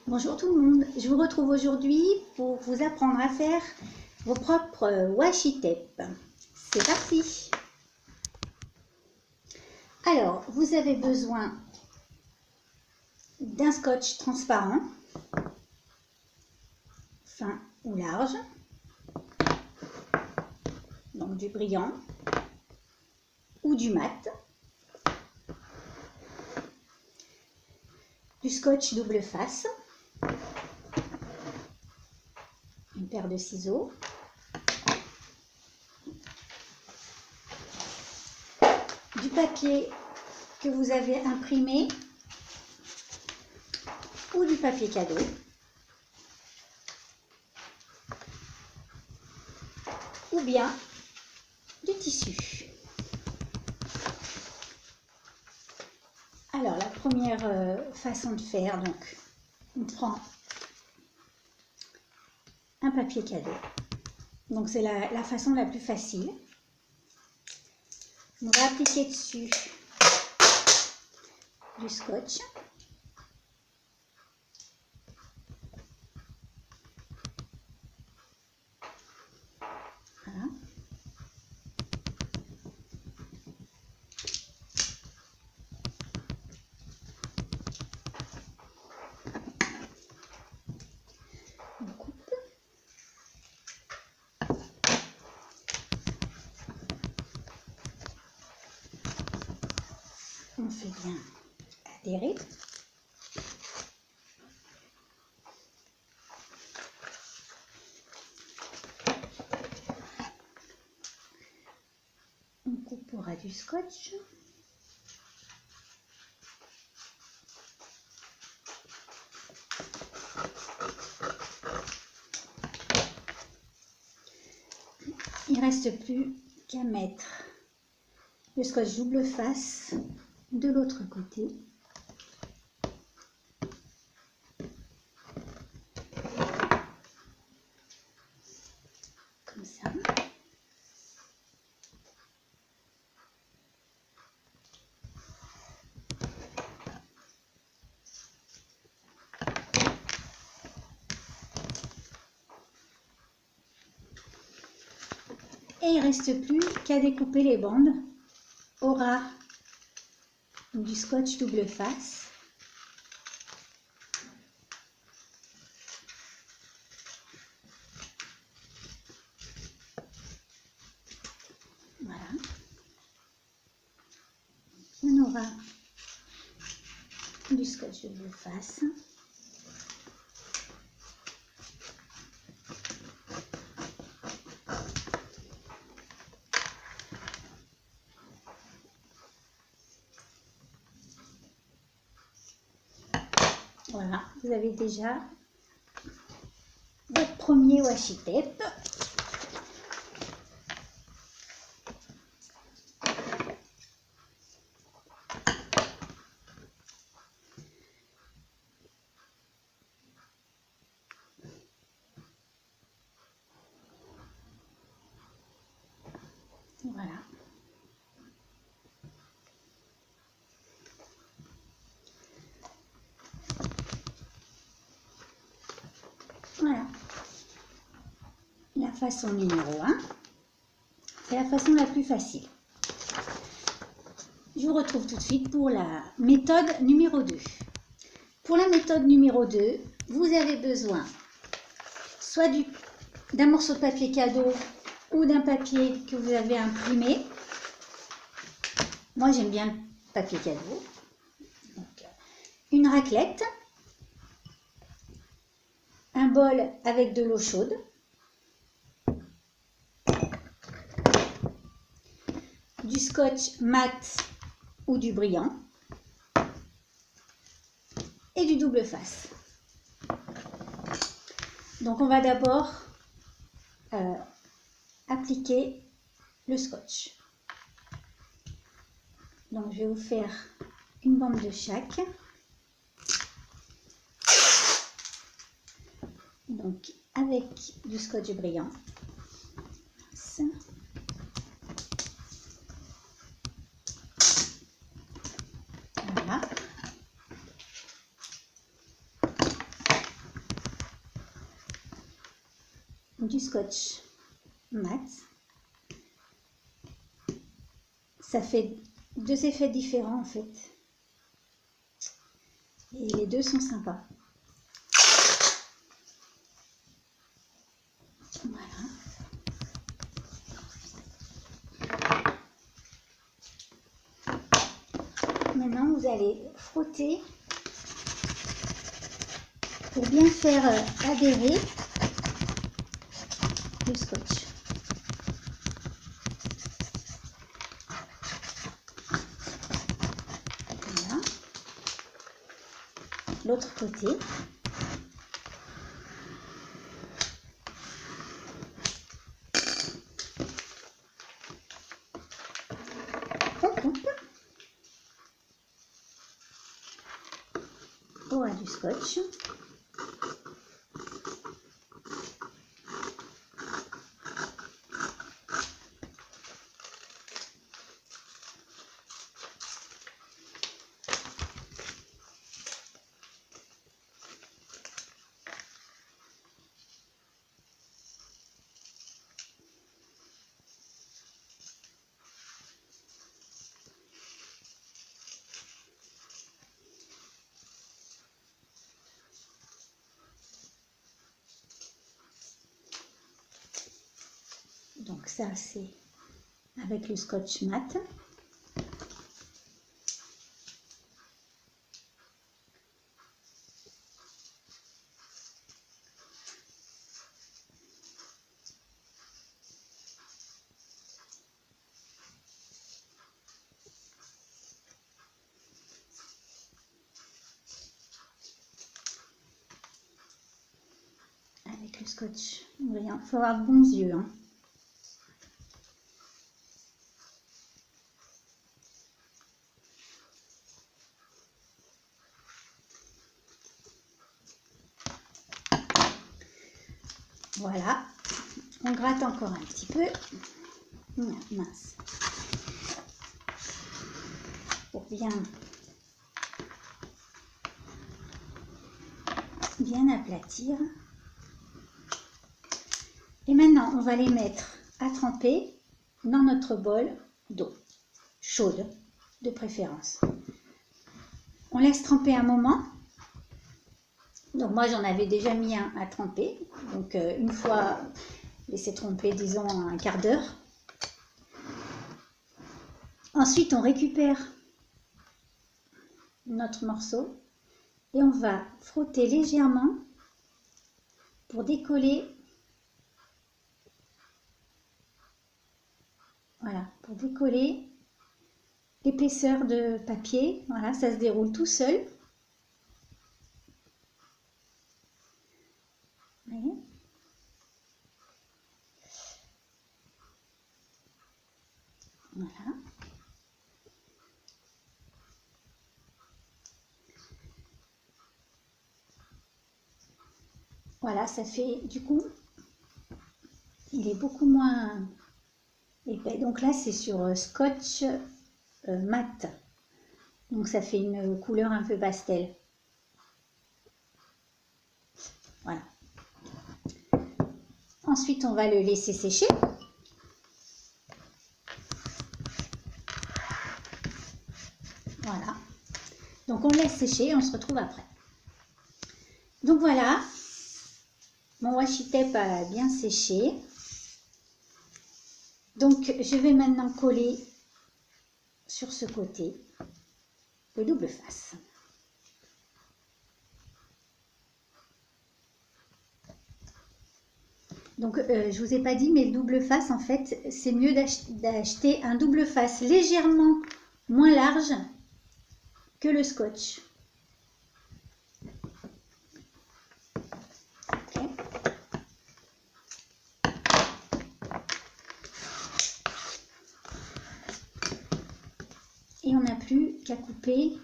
Bonjour tout le monde, je vous retrouve aujourd'hui pour vous apprendre à faire vos propres washi tape. C'est parti! Alors, vous avez besoin d'un scotch transparent, fin ou large, donc du brillant ou du mat, du scotch double face, une paire de ciseaux, du papier que vous avez imprimé ou du papier cadeau, ou bien du tissu. Alors la première façon de faire, donc on prend un papier cadeau, donc c'est la façon la plus facile. On va appliquer dessus du scotch. Voilà. On coupe. On fait bien adhérer. On coupera du scotch. Il ne reste plus qu'à mettre le scotch double face de l'autre côté. Comme ça. Et il ne reste plus qu'à découper les bandes au ras du scotch double face. Voilà. On aura du scotch double face. Voilà, vous avez déjà votre premier washi tape. Voilà. Voilà. La façon numéro 1, c'est la façon la plus facile. Je vous retrouve tout de suite pour la méthode numéro 2. Pour la méthode numéro 2, vous avez besoin soit d'un morceau de papier cadeau ou d'un papier que vous avez imprimé. Moi, j'aime bien le papier cadeau. Donc, une raclette, un bol avec de l'eau chaude, du scotch mat ou du brillant et du double face. Donc on va d'abord appliquer le scotch. Donc je vais vous faire une bande de chaque. Donc avec du scotch brillant. Voilà. du scotch mat. Ça fait deux effets différents en fait. Et les deux sont sympas. Voilà. Maintenant, vous allez frotter pour bien faire adhérer le scotch. Voilà. L'autre côté. Du scotch. Donc ça, c'est avec le scotch mat. Avec le scotch, il faut avoir de bons yeux. Hein. Voilà, on gratte encore un petit peu. Mince. Pour bien aplatir. Et maintenant, on va les mettre à tremper dans notre bol d'eau chaude, de préférence. On laisse tremper un moment. Donc moi, j'en avais déjà mis un à tremper. Donc une fois laissé tremper, disons un quart d'heure. Ensuite, on récupère notre morceau et on va frotter légèrement pour décoller. Voilà, pour décoller l'épaisseur de papier. Voilà, ça se déroule tout seul. Vous voyez ? Voilà. Voilà, ça fait, du coup, il est beaucoup moins épais. Donc là, c'est sur scotch mat. Donc ça fait une couleur un peu pastel. Voilà. Ensuite, on va le laisser sécher. Voilà. Donc on le laisse sécher et on se retrouve après. Donc voilà, mon washi tape a bien séché. Donc je vais maintenant coller sur ce côté le double face. Donc je vous ai pas dit, mais le double face, en fait, c'est mieux d'acheter un double face légèrement moins large que le scotch. Okay. Et on n'a plus qu'à couper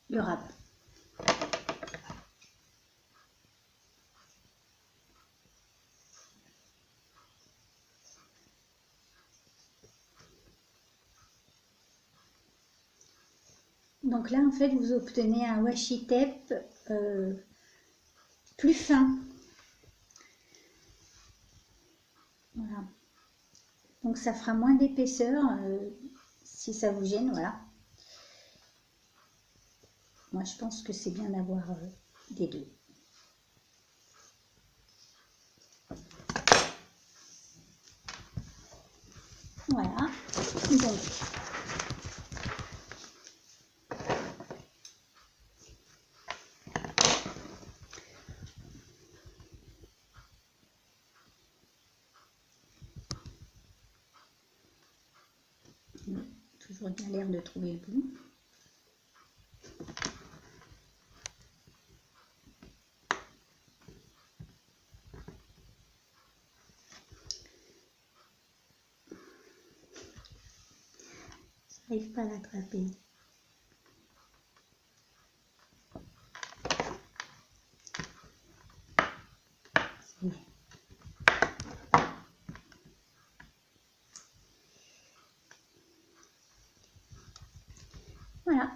le rabat. Donc là, en fait, vous obtenez un washi tape plus fin. Donc ça fera moins d'épaisseur si ça vous gêne, voilà. Moi je pense que c'est bien d'avoir des deux. Voilà, donc toujours galère de trouver le bout. J'arrive pas à l'attraper. Voilà.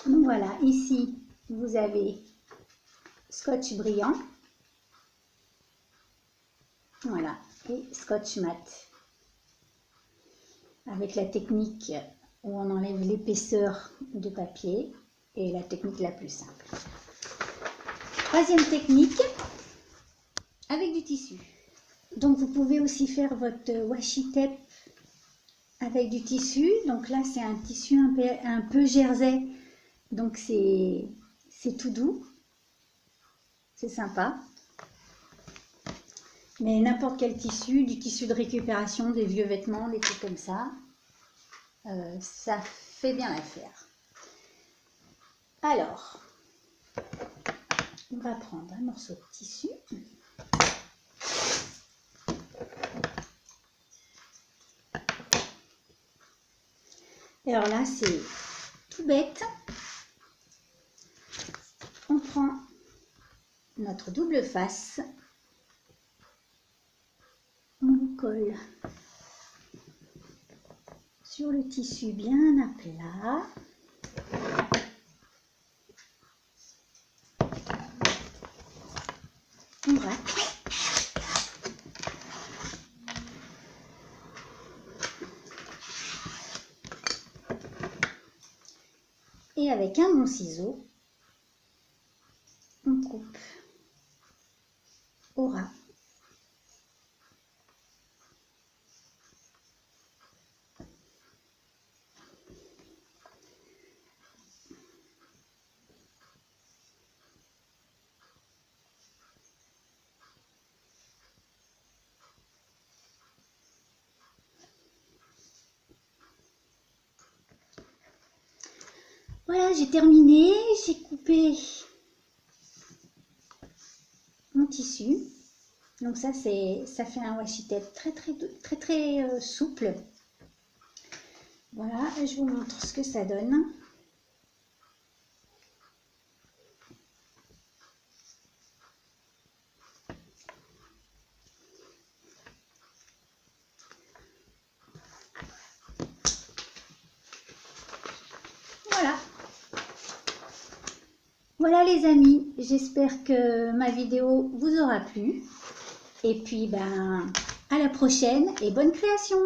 Donc voilà, ici vous avez scotch brillant. Voilà, et scotch mat. Avec la technique où on enlève l'épaisseur de papier et la technique la plus simple. Troisième technique, avec du tissu. Donc vous pouvez aussi faire votre washi tape avec du tissu. Donc là c'est un tissu un peu jersey, donc c'est tout doux, c'est sympa. Mais n'importe quel tissu, du tissu de récupération, des vieux vêtements, des trucs comme ça, ça fait bien l'affaire. Alors, on va prendre un morceau de tissu. Et alors là, c'est tout bête. On prend notre double face. On le colle sur le tissu bien à plat. On racle. Et avec un bon ciseau, on coupe au ras. Voilà, j'ai terminé, j'ai coupé mon tissu. Donc ça fait un washi tape très souple. Voilà, je vous montre ce que ça donne. Voilà. Voilà les amis, j'espère que ma vidéo vous aura plu. Et puis, à la prochaine et bonne création!